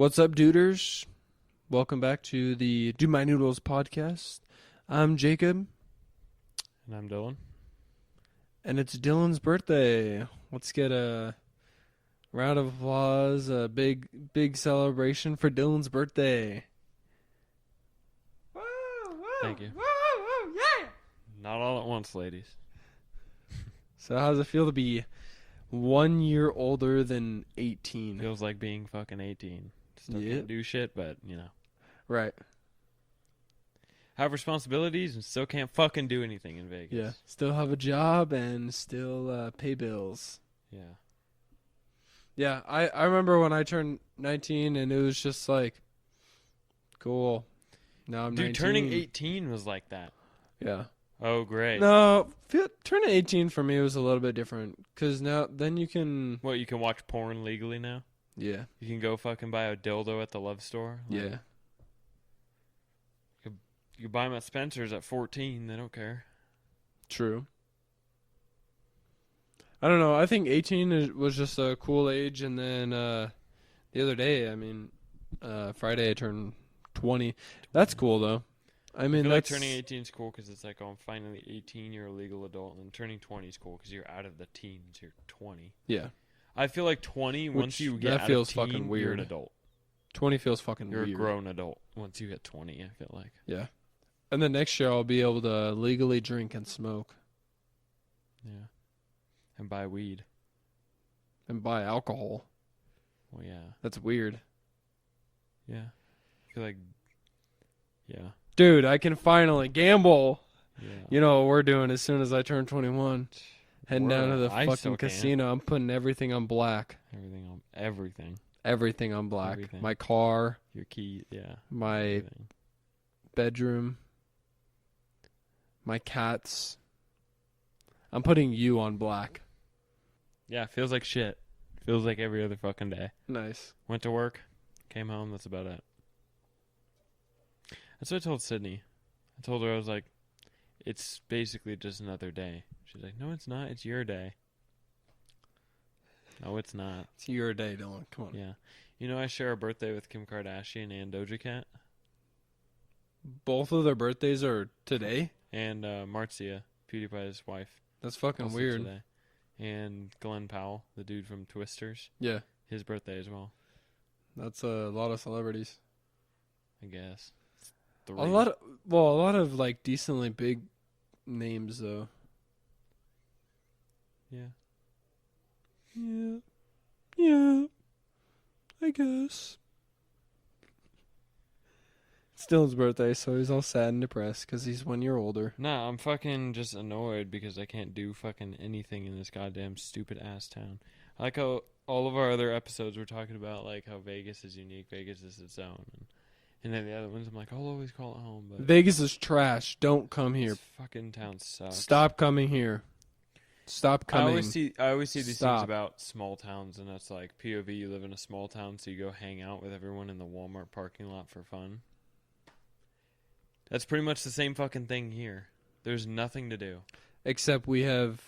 What's up, duders? Welcome back to the Do My Noodles podcast. I'm Jacob, And I'm Dylan. and it's Dylan's birthday. Let's get a round of applause, a big celebration for Dylan's birthday. Woo, woo, Thank you. Woo, woo, yeah! Not all at once, ladies. So how does it feel to be 1 year older than 18? Feels like being fucking 18. Still Yeah. can't do shit, but, you know. Right. Have responsibilities and still can't fucking do anything in Vegas. Yeah. Still have a job and still pay bills. Yeah. Yeah, I remember when I turned 19 and it was just like, cool. Now I'm Dude, 19. turning 18 was like that. Yeah. Oh, great. No, turning 18 for me was a little bit different because then you can. What, you can watch porn legally now? Yeah. You can go fucking buy a dildo at the love store? Like, Yeah. You buy them at Spencer's at 14, they don't care. True. I don't know. I think 18 was just a cool age, and then the other day, Friday I turned 20. That's cool though. I mean, I feel like that's turning 18 is cool because it's like, oh, I'm finally 18, you're a legal adult, and turning 20 is cool because you're out of the teens, you're 20. Yeah. I feel like 20, once you get that out feels of teen, fucking you're an weird. adult. 20 feels fucking You're weird. a grown adult once you hit 20, I feel like. Yeah. And then next year I'll be able to legally drink and smoke Yeah. And buy weed. and buy alcohol. Well, yeah. That's weird. Yeah. I feel like, yeah. Dude, I can finally gamble. Yeah. You know what we're doing as soon as I turn 21. Heading down to the I still fucking can't. casino. I'm putting everything on black. Everything. Everything on black. Everything. My car, Your key, yeah. my Everything. bedroom, my cats. I'm putting you on black. Yeah, feels like shit. Feels like every other fucking day. Nice. Went to work, came home, that's about it. That's what I told Sydney. I told her, I was like, it's basically just another day. She's like, no, it's not. It's your day. No, it's not. It's your day, Dylan. Come on. Yeah. You know, I share a birthday with Kim Kardashian and Doja Cat. Both of their birthdays are today? And Marcia, PewDiePie's wife. That's fucking also weird. Today. And Glenn Powell, the dude from Twisters. Yeah. His birthday as well, That's a lot of celebrities. I guess. A lot of like decently big names though. Yeah. Yeah. Yeah. I guess. It's Dylan's birthday, so he's all sad and depressed because he's 1 year older. Nah, I'm fucking just annoyed because I can't do fucking anything in this goddamn stupid ass town. I like how all of our other episodes were talking about like how Vegas is unique, Vegas is its own, and then the other ones I'm like, I'll always call it home, but Vegas is trash. Don't come here. this fucking town sucks. Stop coming here. Stop I coming. always see these Stop. things about small towns, and it's like POV. You live in a small town, so you go hang out with everyone in the Walmart parking lot for fun. That's pretty much the same fucking thing here. There's nothing to do. Except we have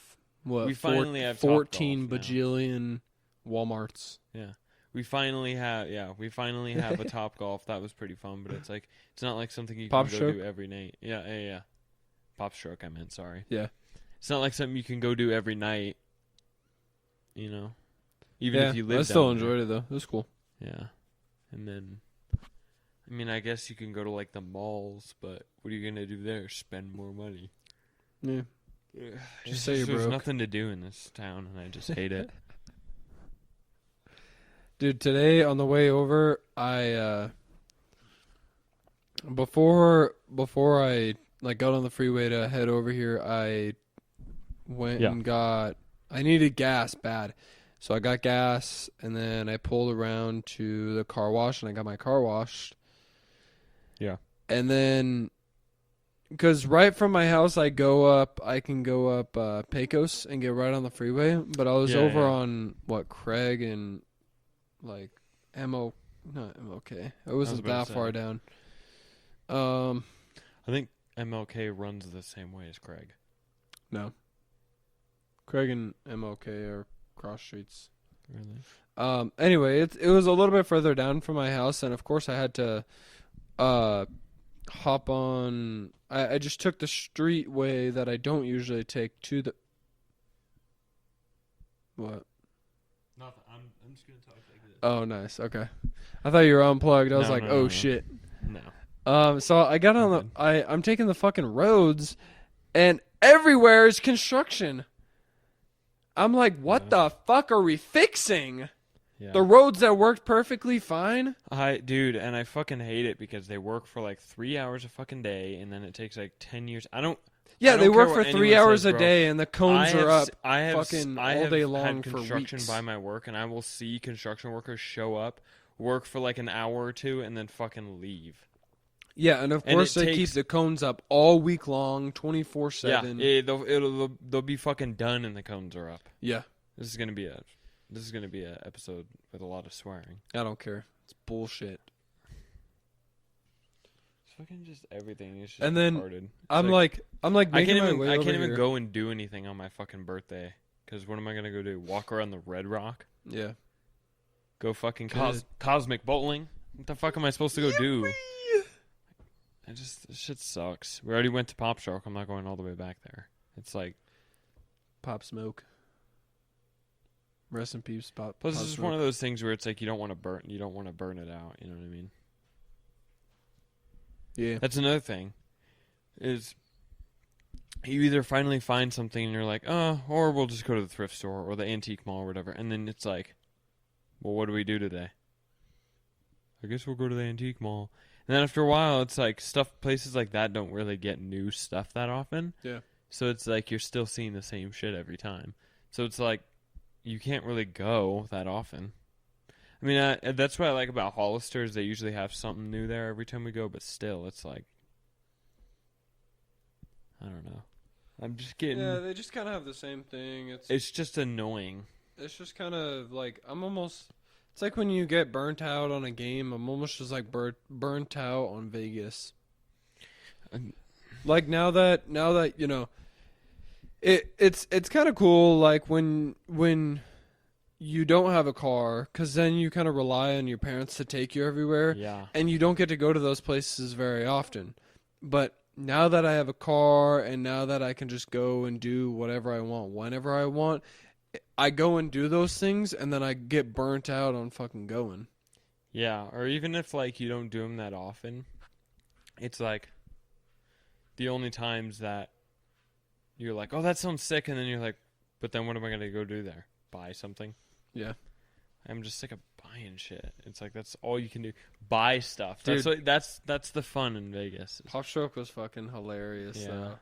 We finally have 14 Topgolf now. bajillion Walmarts. Yeah. We finally have a Top Golf. That was pretty fun, but it's like it's not like something you Pop can go Stroke? do every night. Yeah. Pop Stroke, I meant, sorry. Yeah. It's not like something you can go do every night. You know? Even Yeah, if you live I still down there. enjoyed it though. It was cool. Yeah. And then I mean, I guess you can go to like the malls, but what are you going to do there? Spend more money. Yeah. Just say you're There's broke. nothing to do in this town, and I just hate it. Dude, today on the way over, I before I like got on the freeway to head over here, I went Yeah. and I needed gas bad. So I got gas and then I pulled around to the car wash and I got my car washed. Yeah. And then cuz right from my house I can go up Pecos and get right on the freeway, but I was over Yeah. on Craig and like not MLK. It was wasn't about that to far say. down. I think MLK runs the same way as Craig. No. Craig and MLK are cross streets. Really? Anyway, it was a little bit further down from my house, and of course I had to uh hop on. I just took the street way that I don't usually take to the what? Nothing. I'm just gonna talk like this. Oh, nice. Okay, I thought you were unplugged. I was No, like, no, oh no. shit. No. So I got on Okay. I'm taking the fucking roads, and everywhere is construction. I'm like, what Yeah. the fuck are we fixing? Yeah. The roads that worked perfectly fine. Dude, and I fucking hate it because they work for like 3 hours a fucking day, and then it takes like 10 years. I don't Yeah, they care work what for 3 anyone hours says, a bro. day, and the cones are up fucking I all have day long had for construction weeks. by my work, and I will see construction workers show up, work for like an hour or two, and then fucking leave. Yeah, and of And course it they takes- keep the cones up all week long, Yeah, 24/7. they'll be fucking done, and the cones are up. Yeah, This is gonna be a episode with a lot of swearing. I don't care. It's bullshit. It's fucking just everything is just And then retarded. It's I'm like I making can't my even way I over can't even here. go and do anything on my fucking birthday because what am I gonna go do? Walk around the Red Rock? Yeah. Go fucking Good. cosmic bowling? What the fuck am I supposed to go do? This shit sucks. We already went to Pop Stroke. I'm not going all the way back there. It's like Pop Smoke. Rest in peace, Pop. plus Pop it's just Smoke. one of those things where it's like you don't want to burn it out. You know what I mean? Yeah. That's another thing. Is you either finally find something and you're like, oh, or we'll just go to the thrift store or the antique mall or whatever, and then it's like, well, what do we do today? I guess we'll go to the antique mall. And then after a while, it's like places like that don't really get new stuff that often. Yeah. So it's like you're still seeing the same shit every time. So it's like you can't really go that often. I mean, that's what I like about Hollister's. They usually have something new there every time we go, but still, it's like, I don't know. I'm just getting. Yeah, they just kind of have the same thing. It's just annoying. It's just kind of like it's like when you get burnt out on a game. I'm almost just like burnt out on Vegas. Like now that you know, it's kind of cool. Like when you don't have a car, because then you kind of rely on your parents to take you everywhere, Yeah. and you don't get to go to those places very often. But now that I have a car, and now that I can just go and do whatever I want whenever I want, I go and do those things, and then I get burnt out on fucking going. Yeah, or even if like you don't do them that often, it's like the only times that you're like, oh, that sounds sick, and then you're like, but then what am I gonna go do there? Buy something? Yeah. I'm just sick of buying shit. It's like that's all you can do. Buy stuff. Dude. That's the fun in Vegas. Pop Stroke was fucking hilarious. Yeah. Though.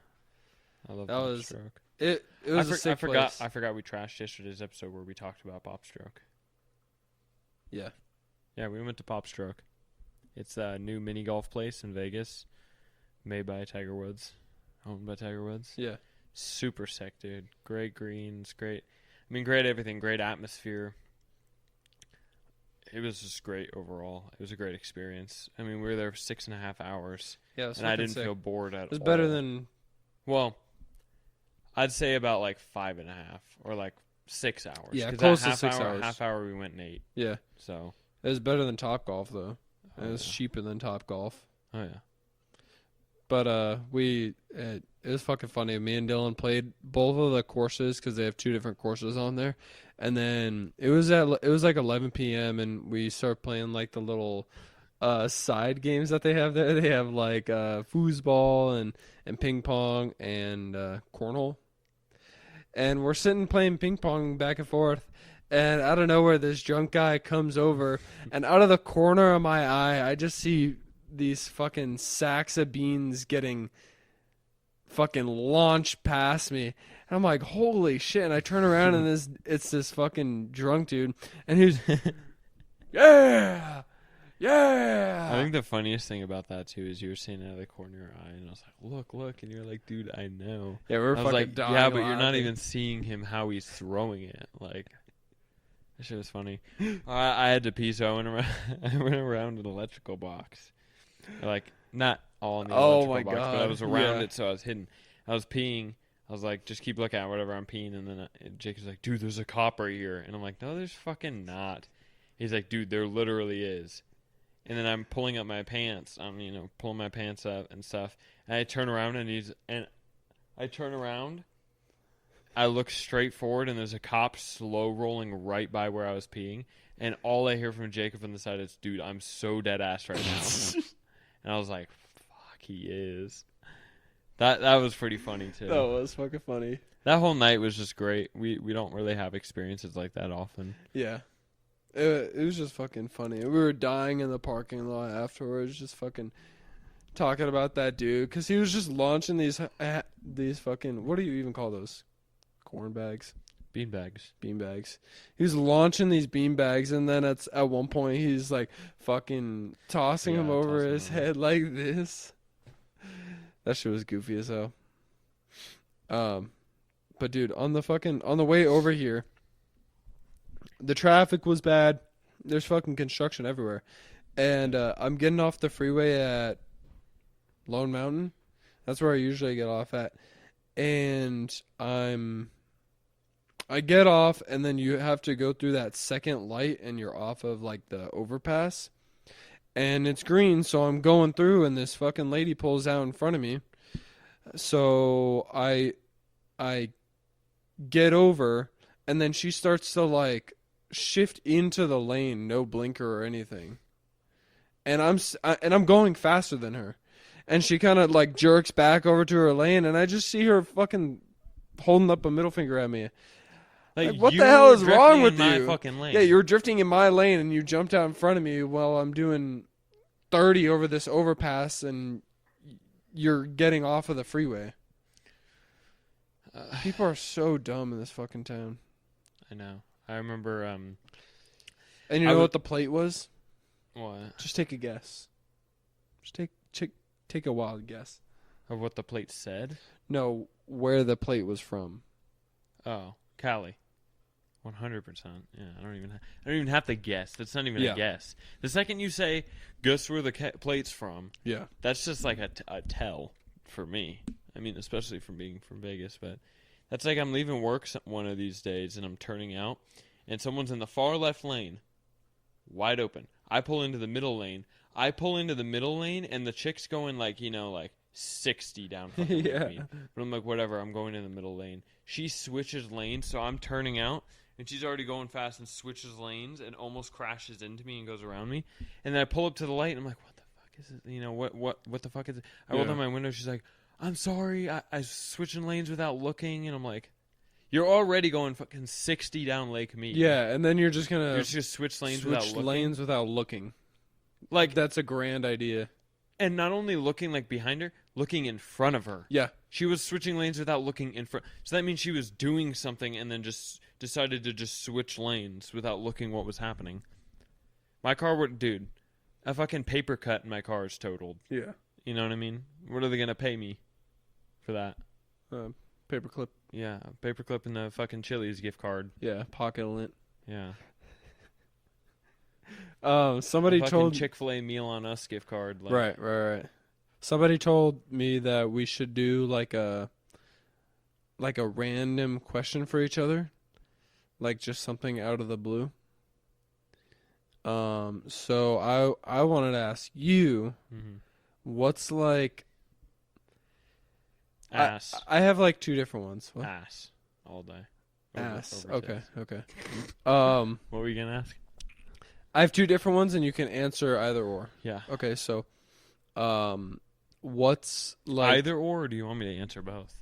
I love That Pop was- Stroke. It was a sick place. I forgot we trashed yesterday's episode where we talked about Pop Stroke. Yeah. Yeah, we went to Pop Stroke. It's a new mini golf place in Vegas, made by Tiger Woods, owned by Tiger Woods. Yeah. Super sick, dude. Great greens, great. I mean, great everything. Great atmosphere. It was just great overall. It was a great experience. I mean, we were there for 6.5 hours, Yeah. It was and I fucking didn't sick. feel bored at all. It was better than. Well, I'd say about like 5.5 or like 6 hours. Yeah, 'Cause close that to half 6 hour, hours. Half hour we went and ate. Yeah. So. It was better than Top Golf though. Oh, It was yeah. cheaper than Top Golf. Oh yeah. But it was fucking funny. Me and Dylan played both of the courses because they have 2 different courses on there, and then it was like 11 p.m. and we started playing like the little side games that they have there. They have like foosball and ping pong and cornhole, and we're sitting playing ping pong back and forth. And out of nowhere, this drunk guy comes over, and out of the corner of my eye, I just see these fucking sacks of beans getting fucking launched past me. And I'm like, holy shit. And I turn around and it's this fucking drunk dude. And he's, yeah, yeah. I think the funniest thing about that too is you were seeing out of the corner of your eye, and I was like, "Look!" and you're like, "Dude, I know." Yeah, we're I was fucking like, dying. "Yeah, but you're not laughing. even seeing him how he's throwing it." Like, that shit was funny. I had to pee, so I went around. I went around an electrical box, like not all in the Oh electrical my box, but I God, was around yeah. it, so I was hidden. I was peeing. I was like, just keep looking at whatever I'm peeing. And then Jake was like, dude, there's a cop right here. And I'm like, no, there's fucking not. He's like, dude, there literally is. And then I'm pulling up my pants. I'm, pulling my pants up and stuff. And I turn around I look straight forward, and there's a cop slow rolling right by where I was peeing. And all I hear from Jacob on the side is, dude, I'm so dead ass right now. And I was like, fuck, he is. That was pretty funny, too. That was fucking funny. That whole night was just great. We don't really have experiences like that often. Yeah. It was just fucking funny. We were dying in the parking lot afterwards, just fucking talking about that dude. Because he was just launching these fucking, what do you even call those? Corn bags? Beanbags. Beanbags. He was launching these beanbags, and then at one point he's like fucking tossing him over his head like this. That shit was goofy as hell. But dude, on the way over here, the traffic was bad. There's fucking construction everywhere. And I'm getting off the freeway at Lone Mountain. That's where I usually get off at. And I get off, and then you have to go through that second light, and you're off of like the overpass. And it's green, so I'm going through, and this fucking lady pulls out in front of me. So I get over, and then she starts to like shift into the lane, no blinker or anything. And I'm going faster than her. And she kind of like jerks back over to her lane, and I just see her fucking holding up a middle finger at me. Like, what the hell is wrong with you? Fucking lane. Yeah, you were drifting in my lane, and you jumped out in front of me while I'm doing 30 over this overpass, and you're getting off of the freeway. People are so dumb in this fucking town. I know. I remember. And you know what the plate was? What? Just take a guess. Just take a wild guess. Of what the plate said? No, where the plate was from. Oh, Cali. 100%. Yeah, I don't even have to guess. That's not even a guess. The second you say, guess where the plate's from. Yeah. That's just like a tell for me. I mean, especially from being from Vegas, but that's like I'm leaving work one of these days and I'm turning out and someone's in the far left lane, wide open. I pull into the middle lane. And the chick's going like 60 down fucking yeah. me. But I'm like, whatever, I'm going in the middle lane. She switches lanes, so I'm turning out, and she's already going fast and switches lanes and almost crashes into me and goes around me. And then I pull up to the light, and I'm like, what the fuck is it? What the fuck is it? I roll down my window, she's like, I'm sorry, I was switching lanes without looking, and I'm like, you're already going fucking 60 down Lake Mead. Yeah, and then you're just gonna switch lanes without looking. Like, that's a grand idea. And not only looking like behind her, looking in front of her. Yeah. She was switching lanes without looking in front. So that means she was doing something and then just decided to just switch lanes without looking what was happening. My car would, dude, a fucking paper cut in my car is totaled. Yeah. You know what I mean? What are they going to pay me for that? Paperclip. Yeah, paperclip and the fucking Chili's gift card. Yeah, pocket lint. Yeah. Somebody told Chick-fil-A Meal on Us gift card. Right. Somebody told me that we should do like a random question for each other, like just something out of the blue. So I wanted to ask you, what's like ass? I have like two different ones. What? Ass all day. Ass. Okay. What were you gonna ask? I have two different ones, and you can answer either or. Yeah. Okay, so, what's like either or do you want me to answer both?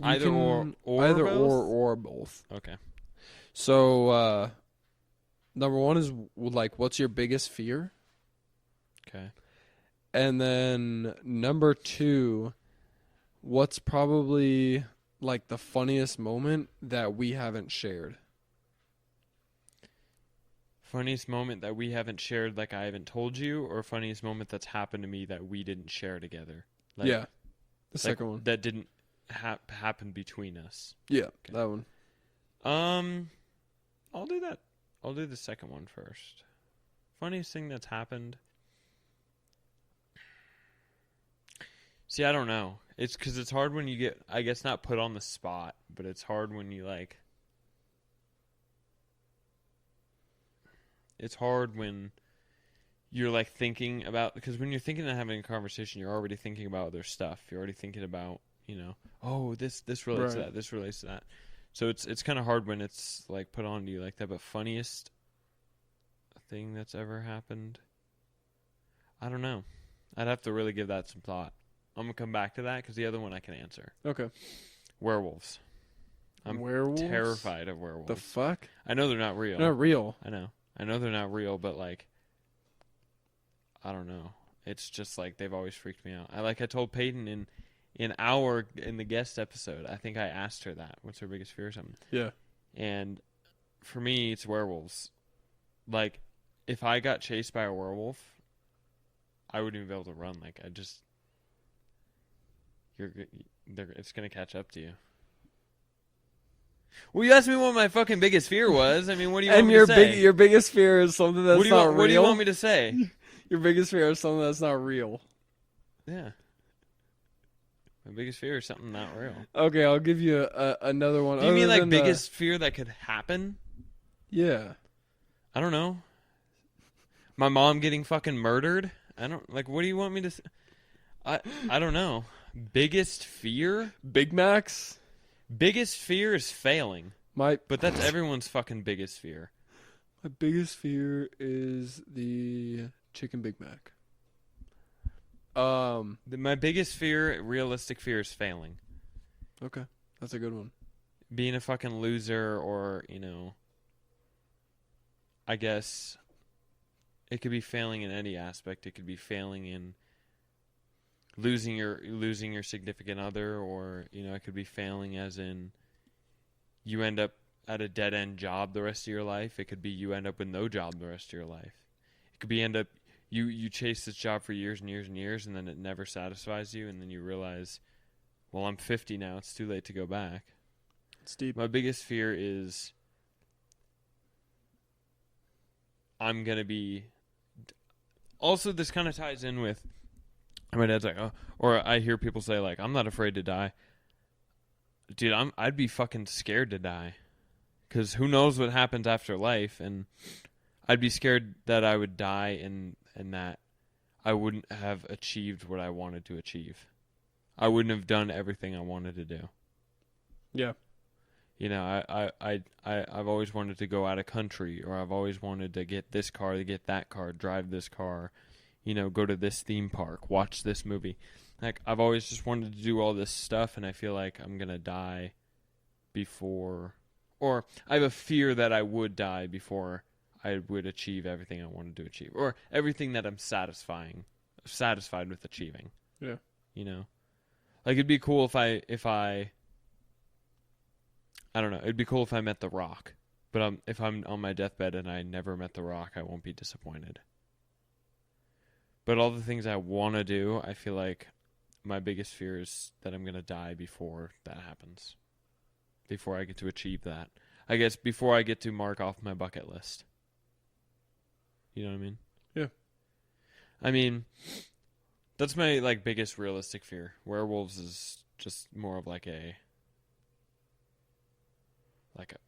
Either or both. Okay. So, number one is like, what's your biggest fear? Okay. And then number two, what's probably like the funniest moment that we haven't shared? Funniest moment that we haven't shared, like I haven't told you, or funniest moment that's happened to me that we didn't share together? Like, yeah, the second one. That didn't happen between us. Yeah, okay. That one. I'll do that. I'll do the second one first. Funniest thing that's happened. See, I don't know. It's because it's hard when you get, I guess, not put on the spot, but it's hard when you like. It's hard when you're like thinking about, because when you're thinking of having a conversation, you're already thinking about other stuff. You're already thinking about, oh, this relates to Right. that, this relates to that. So it's kind of hard when it's like put on to you like that. But funniest thing that's ever happened, I don't know. I'd have to really give that some thought. I'm gonna come back to that because the other one I can answer. Okay. Werewolves. I'm Werewolves? terrified of werewolves. The fuck? I know they're not real. Not real. I know they're not real, but like, I don't know. It's just like they've always freaked me out. I told Peyton in the guest episode. I think I asked her that. What's her biggest fear or something? Yeah. And for me, it's werewolves. Like, if I got chased by a werewolf, I wouldn't even be able to run. Like, it's gonna catch up to you. Well, you asked me what my fucking biggest fear was. I mean, what do you want me to say? Your biggest fear is something that's not real. What do you want me to say? Your biggest fear is something that's not real. Yeah. My biggest fear is something not real. Okay, I'll give you another one. Do you mean like biggest fear that could happen? Yeah. I don't know. My mom getting fucking murdered? I don't, like, what do you want me to say? I don't know. Biggest fear? Big Macs? Biggest fear is failing. But that's everyone's fucking biggest fear. My biggest fear is the chicken Big Mac. My biggest fear, realistic fear, is failing. Okay, that's a good one. Being a fucking loser, or I guess it could be failing in any aspect. It could be failing in losing your significant other, or it could be failing as in you end up at a dead end job the rest of your life. It could be you end up with no job the rest of your life. It could be you chase this job for years and years and years, and then it never satisfies you, and then you realize, well, I'm 50 now. It's too late to go back. It's deep. My biggest fear is I'm going to be... Also, this kind of ties in with... My dad's like, oh, or I hear people say, like, I'm not afraid to die. Dude, I'd be fucking scared to die. Because who knows what happens after life, and I'd be scared that I would die and that I wouldn't have achieved what I wanted to achieve. I wouldn't have done everything I wanted to do. Yeah. I've always wanted to go out of country, or I've always wanted to get this car, to get that car, drive this car, go to this theme park, watch this movie. Like, I've always just wanted to do all this stuff, and I feel like I'm going to die before, or I have a fear that I would die before I would achieve everything I wanted to achieve, or everything that I'm satisfied with achieving. Yeah. Like, it'd be cool if I don't know, it'd be cool if I met The Rock, but if I'm on my deathbed and I never met The Rock, I won't be disappointed. But all the things I want to do, I feel like my biggest fear is that I'm going to die before that happens. Before I get to achieve that. I guess before I get to mark off my bucket list. You know what I mean? Yeah. I mean, that's my biggest realistic fear. Werewolves is just more of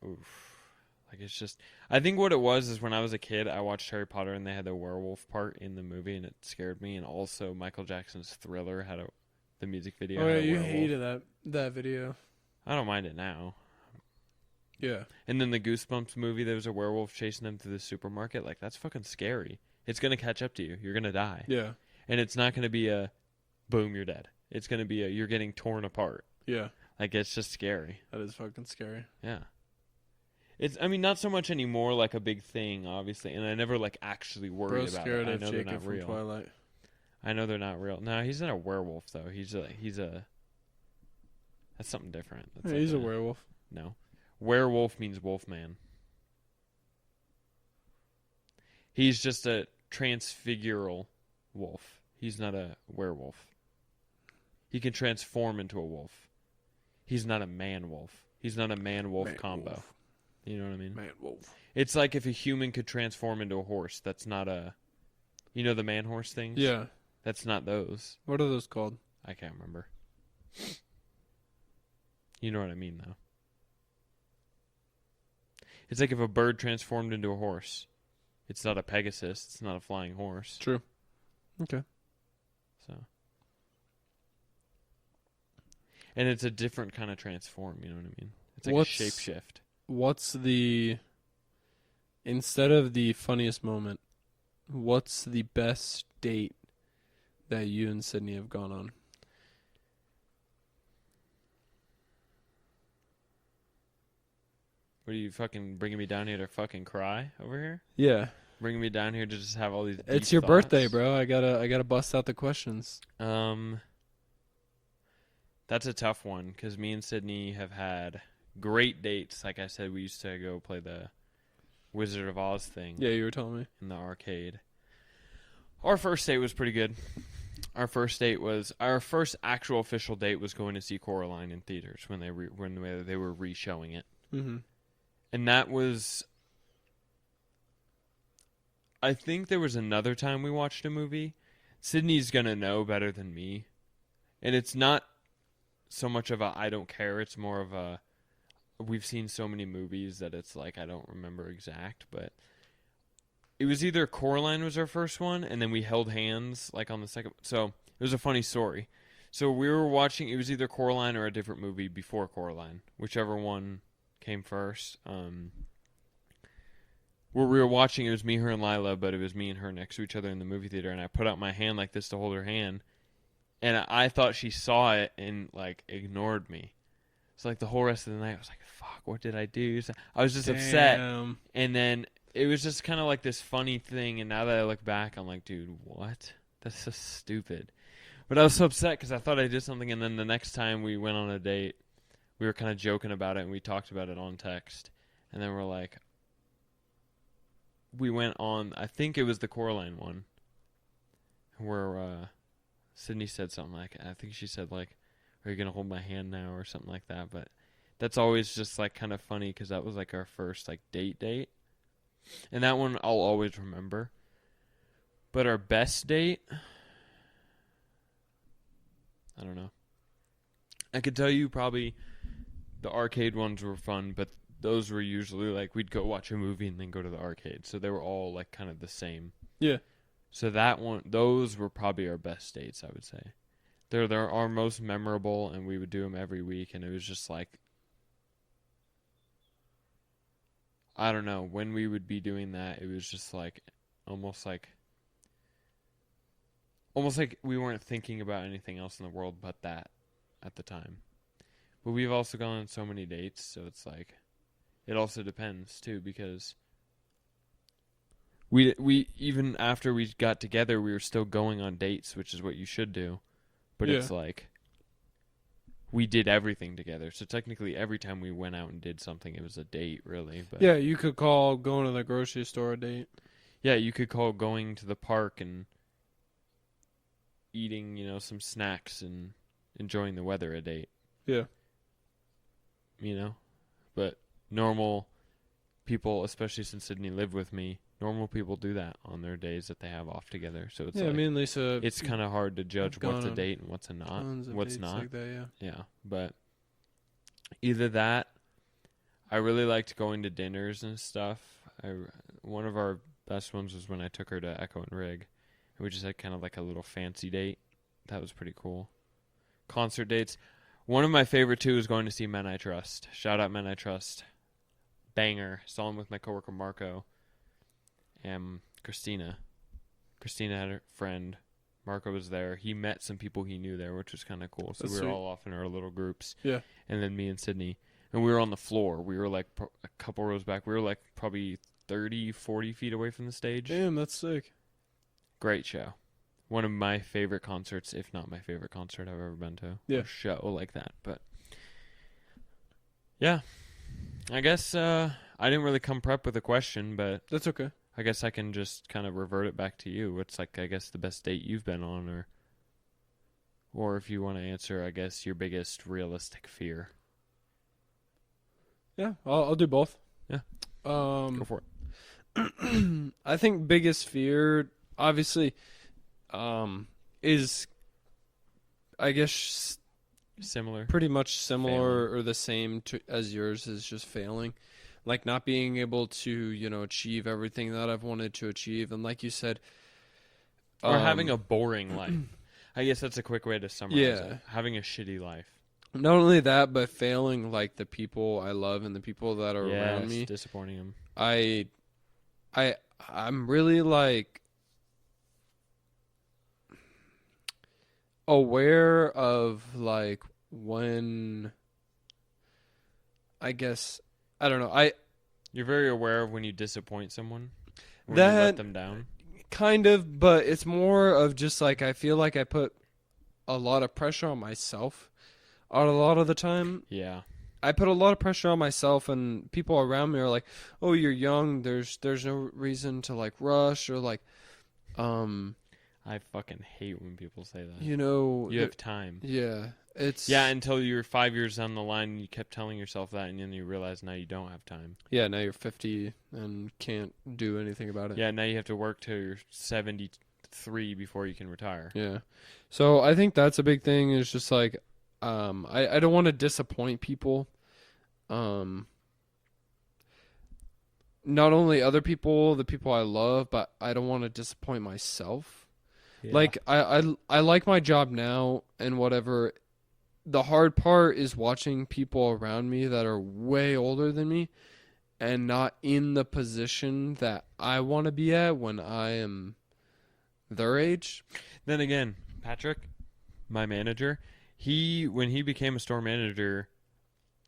oof. It's just, I think what it was is when I was a kid, I watched Harry Potter and they had the werewolf part in the movie and it scared me. And also Michael Jackson's Thriller had the music video. Oh yeah, had a you werewolf. hated that video. I don't mind it now. Yeah. And then the Goosebumps movie, there was a werewolf chasing them through the supermarket. Like, that's fucking scary. It's going to catch up to you. You're going to die. Yeah. And it's not going to be a, boom, you're dead. It's going to be you're getting torn apart. Yeah. Like, it's just scary. That is fucking scary. Yeah. It's, I mean, not so much anymore like a big thing, obviously. And I never, actually worried about it. I know they're not real. Twilight. I know they're not real. No, he's not a werewolf, though. He's a... That's something different. That's He's a werewolf. No. Werewolf means wolfman. He's just a transfigural wolf. He's not a werewolf. He can transform into a wolf. He's not a man-wolf. He's not a man-wolf combo. Wolf. You know what I mean? Man-wolf. It's like if a human could transform into a horse. That's not a... You know the man-horse things? Yeah. That's not those. What are those called? I can't remember. You know what I mean, though. It's like if a bird transformed into a horse. It's not a Pegasus. It's not a flying horse. True. Okay. So. And it's a different kind of transform, you know what I mean? It's like a shapeshift. What's the... Instead of the funniest moment, what's the best date that you and Sydney have gone on? What are you fucking bringing me down here to fucking cry over here? Yeah. Bringing me down here to just have all these deep It's your thoughts? birthday, bro. I gotta bust out the questions. That's a tough one because me and Sydney have had great dates. Like I said, we used to go play the Wizard of Oz thing. Yeah, you were telling me. In the arcade. Our first date was pretty good. Our first actual official date was going to see Coraline in theaters when they were re-showing it. Mm-hmm. And that was... I think there was another time we watched a movie. Sydney's going to know better than me. And it's not so much of a I don't care. It's more of a... We've seen so many movies that it's like I don't remember exact. But it was either Coraline was our first one, and then we held hands like on the second... So it was a funny story. So we were watching... It was either Coraline or a different movie before Coraline. Whichever one came first. Where we were watching, it was me, her, and Lila, but it was me and her next to each other in the movie theater, and I put out my hand like this to hold her hand, and I thought she saw it and, like, ignored me. So, like, the whole rest of the night, I was like, fuck, what did I do? So I was just upset, and then it was just kind of like this funny thing, and now that I look back, I'm like, dude, what? That's so stupid. But I was so upset because I thought I did something, and then the next time we went on a date, we were kind of joking about it, and we talked about it on text, and then we're like... We went on, I think it was the Coraline one, where Sydney said something like, I think she said like, are you going to hold my hand now or something like that, but that's always just like kind of funny because that was like our first like date, and that one I'll always remember. But our best date, I don't know. I could tell you probably the arcade ones were fun, but those were usually like we'd go watch a movie and then go to the arcade. So they were all like kind of the same. Yeah. So those were probably our best dates, I would say. They're our most memorable, and we would do them every week, and it was just like, I don't know, when we would be doing that, it was just like almost like we weren't thinking about anything else in the world but that at the time. But we've also gone on so many dates, so it's like it also depends too, because we even after we got together, we were still going on dates, which is what you should do. But It's like we did everything together. So technically every time we went out and did something, it was a date, really. But yeah, you could call going to the grocery store a date. Yeah, you could call going to the park and eating, some snacks and enjoying the weather a date. Yeah. But normal people, especially since Sydney lived with me, normal people do that on their days that they have off together. So it's me and Lisa. It's kind of hard to judge what's a date and what's what's not. Like that, yeah, but either that, I really liked going to dinners and stuff. One of our best ones was when I took her to Echo and Rig, and we just had kind of like a little fancy date. That was pretty cool. Concert dates. One of my favorite too is going to see Men I Trust. Shout out Men I Trust. Banger. Saw him with my coworker Marco and Christina. Christina had a friend. Marco was there. He met some people he knew there, which was kind of cool. So we were all off in our little groups. Yeah. And then me and Sydney. And we were on the floor. We were like a couple rows back. We were like probably 30, 40 feet away from the stage. Damn, that's sick. Great show. One of my favorite concerts, if not my favorite concert I've ever been to. Yeah. A show like that. But yeah. I guess I didn't really come prepped with a question, but that's okay. I guess I can just kind of revert it back to you. What's like, I guess, the best date you've been on, or if you want to answer, I guess, your biggest realistic fear. Yeah, I'll do both. Yeah. Go for it. I think biggest fear, obviously, is I guess Similar. pretty much similar Failing. or the same as yours is just failing. Like not being able to, achieve everything that I've wanted to achieve. And like you said, Or having um, a boring life. I guess that's a quick way to summarize it. yeah, Having a shitty life. not only that, but failing like the people I love and the people that are around Yes, me. disappointing them. I, I, I'm really like aware of like when I guess I don't know. You're very aware of when you disappoint someone, when you let That them down. kind of, but it's more of just like I feel like I put a lot of pressure on myself a lot of the time. Yeah. I put a lot of pressure on myself, and people around me are like, "Oh, you're young. There's no reason to like rush or like, um, I fucking hate when people say that. you know, You have time. yeah, it's Yeah, until you're 5 years down the line and you kept telling yourself that, and then you realize now you don't have time. yeah. Now you're 50 and can't do anything about it. Yeah, now you have to work till you're 73 before you can retire. Yeah. So I think that's a big thing is just like I don't want to disappoint people. Um Not only other people, the people I love, but I don't want to disappoint myself. Yeah. Like I like my job now and whatever. The hard part is watching people around me that are way older than me and not in the position that I want to be at when I am their age. Then again, Patrick, my manager, when he became a store manager,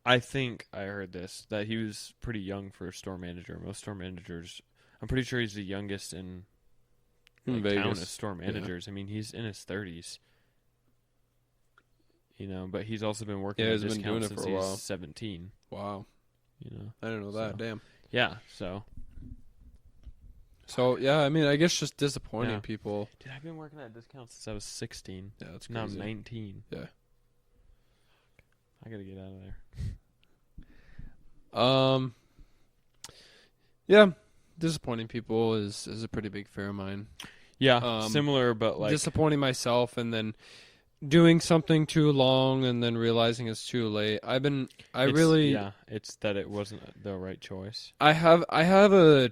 I think I heard this, that he was pretty young for a store manager. Most store managers, I'm pretty sure he's the youngest in In town Vegas. as store managers. I mean, he's in his 30s. But he's also been working Yeah, at he's been discount doing it since for a he was while. 17. Wow. You know. I didn't know that. So. Damn. Yeah, so. So yeah, I mean, I guess just disappointing Yeah. people. Dude, I've been working at discount since I was 16. Yeah, that's Now I'm crazy. 19. Yeah. I gotta get out of there. Yeah, disappointing people is a pretty big fear of mine. Yeah, similar, but like. Disappointing myself and then doing something too long and then realizing it's too late. It's that it wasn't the right choice. I have a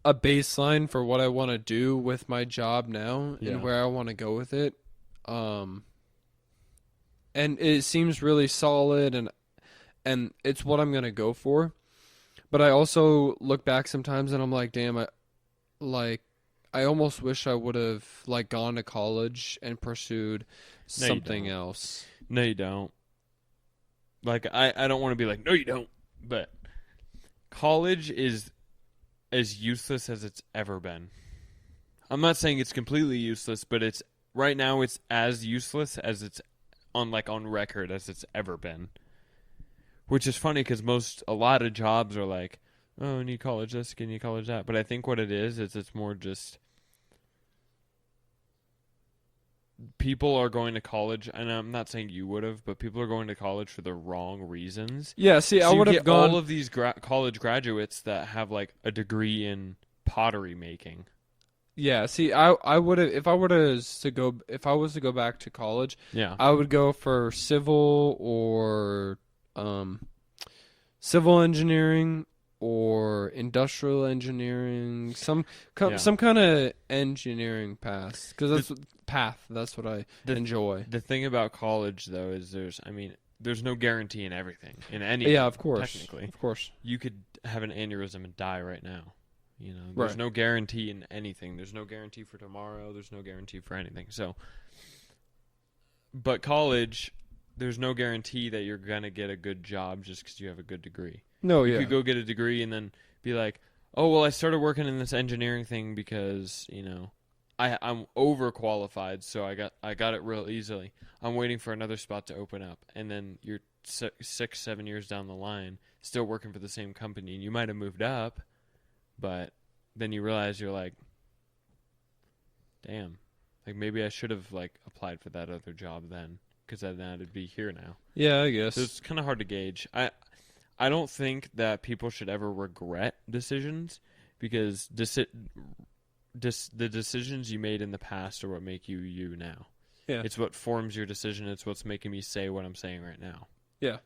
baseline for what I want to do with my job now Yeah. and where I want to go with it. And it seems really solid and it's what I'm going to go for. But I also look back sometimes and I'm like, damn, I almost wish I would have like gone to college and pursued No, you something don't. else. No, you don't. Like, I don't want to be like, no, you don't. But college is as useless as it's ever been. I'm not saying it's completely useless, but right now it's as useless as it's on record as it's ever been. Which is funny because a lot of jobs are like, oh, I need college this, I need college that. But I think what it is it's more just people are going to college, and I'm not saying you would have, but people are going to college for the wrong reasons. Yeah, see, So I you would have get gone all of these college graduates that have like a degree in pottery making. Yeah, see, I would have if I was to go back to college, Yeah. I would go for civil or civil engineering or industrial engineering, some kind of engineering path because that's what I enjoy. The thing about college though is there's no guarantee in everything. In anything. Yeah, of course. Technically. Of course. You could have an aneurysm and die right now. There's Right. no guarantee in anything. There's no guarantee for tomorrow. There's no guarantee for anything. So, but college, there's no guarantee that you're gonna get a good job just because you have a good degree. No, You yeah. could go get a degree and then be like, oh well, I started working in this engineering thing because I'm overqualified, so I got it real easily. I'm waiting for another spot to open up, and then you're 6-7 years down the line, still working for the same company, and you might have moved up. But then you realize you're like, damn, like maybe I should have like applied for that other job then, because then I'd be here now. Yeah, I guess. So it's kind of hard to gauge. I don't think that people should ever regret decisions because the decisions you made in the past are what make you now. Yeah. It's what forms your decision. It's what's making me say what I'm saying right now. Yeah.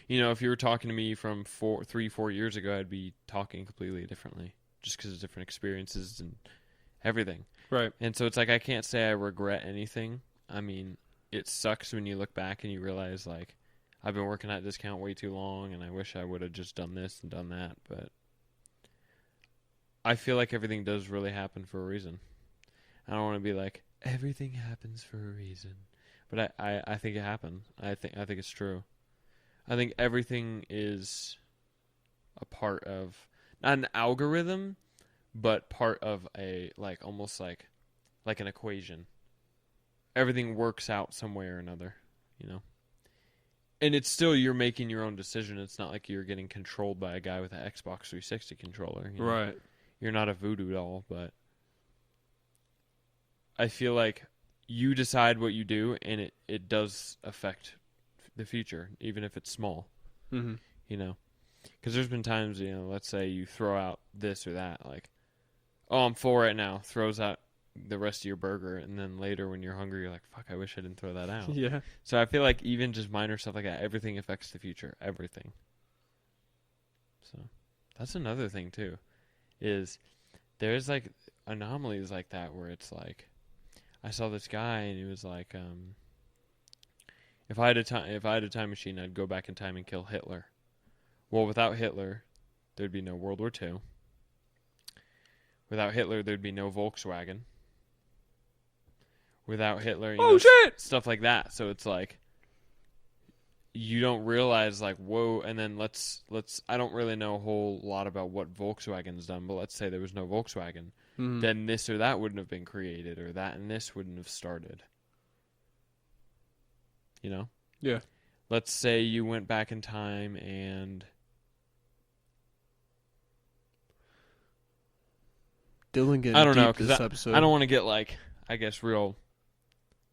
You know, if you were talking to me from 4 years ago, I'd be talking completely differently, just because of different experiences and everything. Right. And so it's like I can't say I regret anything. I mean, it sucks when you look back and you realize, like, I've been working at discount way too long, and I wish I would have just done this and done that. But I feel like everything does really happen for a reason. I don't want to be like, everything happens for a reason. But I think it happened. I think it's true. I think everything is a part of, not an algorithm, but part of a, like, almost like an equation. Everything works out some way or another, you know? And it's still, you're making your own decision. It's not like you're getting controlled by a guy with an Xbox 360 controller. You know? Right. You're not a voodoo doll, but I feel like you decide what you do, and it does affect the future, even if it's small. Mm-hmm. You know? Because there's been times, you know, let's say you throw out this or that, like, oh, I'm full right now, throws out the rest of your burger, and then later when you're hungry, you're like, fuck, I wish I didn't throw that out. Yeah. So I feel like even just minor stuff like that, everything affects the future. Everything. So that's another thing, too, is there's, like, anomalies like that where it's like, I saw this guy, and he was like, if I had a time machine, I'd go back in time and kill Hitler. Well, without Hitler, there'd be no World War II. Without Hitler, there'd be no Volkswagen. Without Hitler, Shit! Stuff like that. So it's like, you don't realize, like, whoa, and then let's I don't really know a whole lot about what Volkswagen's done, but let's say there was no Volkswagen. Mm-hmm. Then this or that wouldn't have been created, or that and this wouldn't have started. You know? Yeah. Let's say you went back in time and Dylan getting I don't know, deep this because episode. I don't want to get, like, I guess, real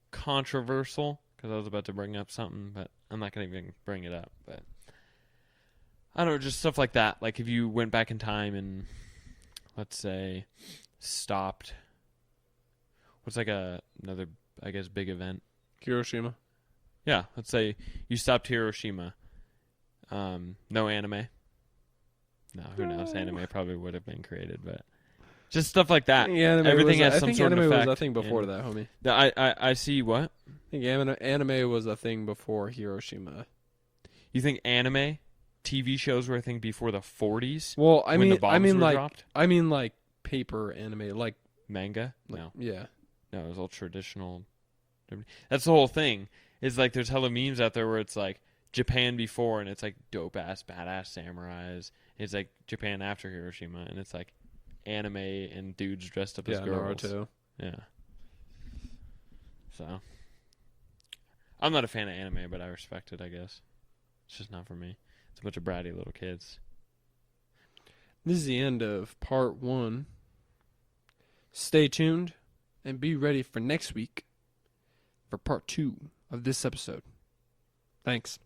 controversial, because I was about to bring up something, but I'm not going to even bring it up. But I don't know, just stuff like that. Like, if you went back in time and, let's say, stopped, what's like another, I guess, big event? Hiroshima. Yeah, let's say you stopped Hiroshima. No anime. No, who knows? Anime probably would have been created, but just stuff like that. Everything has some sort of effect. Anime was a thing before that, homie. I see what? I think anime was a thing before Hiroshima. You think anime TV shows were a thing before the 40s? Well, I mean, dropped? like paper anime, like manga. No, yeah, no, it was all traditional. That's the whole thing. Is like there's hella memes out there where it's like Japan before, and it's like dope ass badass samurais. It's like Japan after Hiroshima, and it's like anime and dudes dressed up as girls. Naruto. Yeah. So I'm not a fan of anime, but I respect it, I guess. It's just not for me. It's a bunch of bratty little kids. This is the end of part 1. Stay tuned and be ready for next week for part 2 of this episode. Thanks.